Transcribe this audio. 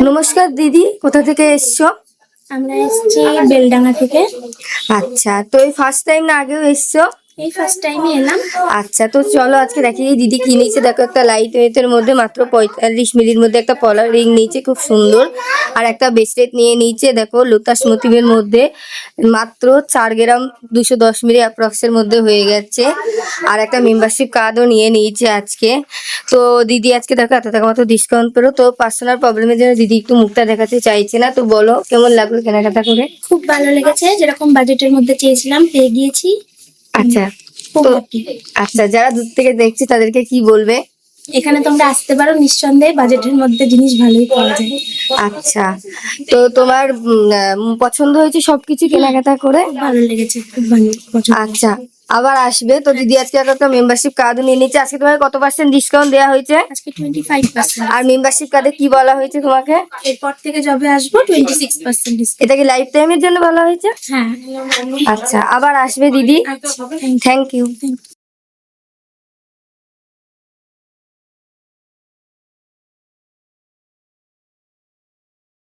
নমস্কার দিদি, কোথা থেকে এসছো? আমরা এসেছি বেলডাঙ্গা থেকে। আচ্ছা, তো এই ফার্স্ট টাইম না আগেও এসছো? এই ফার্স্ট টাইমে এলাম। আচ্ছা, তো চলো আজকে দেখি দিদি কি নিয়েছে। দেখো, একটা লাইট ওয়েটের মধ্যে মাত্র 45 মিলির মধ্যে একটা পলার রিং নিয়েছে, খুব সুন্দর। আর একটা ব্রেসলেট নিয়ে নিয়েছে, দেখো লোটাস মোটিভের মধ্যে, মাত্র 4 গ্রাম 210 মিলি অ্যাপ্রক্সের মধ্যে হয়ে গেছে। আর একটা মেম্বারশিপ কার্ডও নিয়ে নিয়েছে আজকে। তো দিদি আজকে দেখো এত টাকা মতো ডিসকাউন্ট পেলো। তো পার্সোনাল প্রবলেমের জন্য দিদি একটু মুখটা দেখাতে চাইছে না। তো বলো কেমন লাগলো কেনাকাটা করে? খুব ভালো লেগেছে, যেরকম বাজেটের মধ্যে চেয়েছিলাম পেয়ে গিয়েছি। আচ্ছা, খুব তো হ্যাপি। আচ্ছা, যারা দূর থেকে দেখছে তাদেরকে কি বলবে? এখানে তোমরা আসতে পারো, নিঃসন্দেহে বাজেটের মধ্যে জিনিস ভালোই পাওয়া যায়। আচ্ছা, তো তোমার পছন্দ হয়েছে সবকিছু কেনাকাটা করে? খুব ভালো লেগেছে, খুব ভালো পছন্দ। আচ্ছা, আবার আসবে তো দিদি। আজকে একটা মেম্বারশিপ কার্ড নিয়ে নিচ্ছে। আজকে তোমাকে কত % ডিসকাউন্ট দেওয়া হয়েছে? আজকে 25%। আর মেম্বারশিপ কার্ডে কি বলা হয়েছে তোমাকে? এরপর থেকে যবে আসবো 26% ডিসকাউন্ট। এটা কি লাইফ টাইমের জন্য বলা হয়েছে? হ্যাঁ। আচ্ছা, আবার আসবে দিদি। আচ্ছা, থ্যাংক ইউ। Thank you.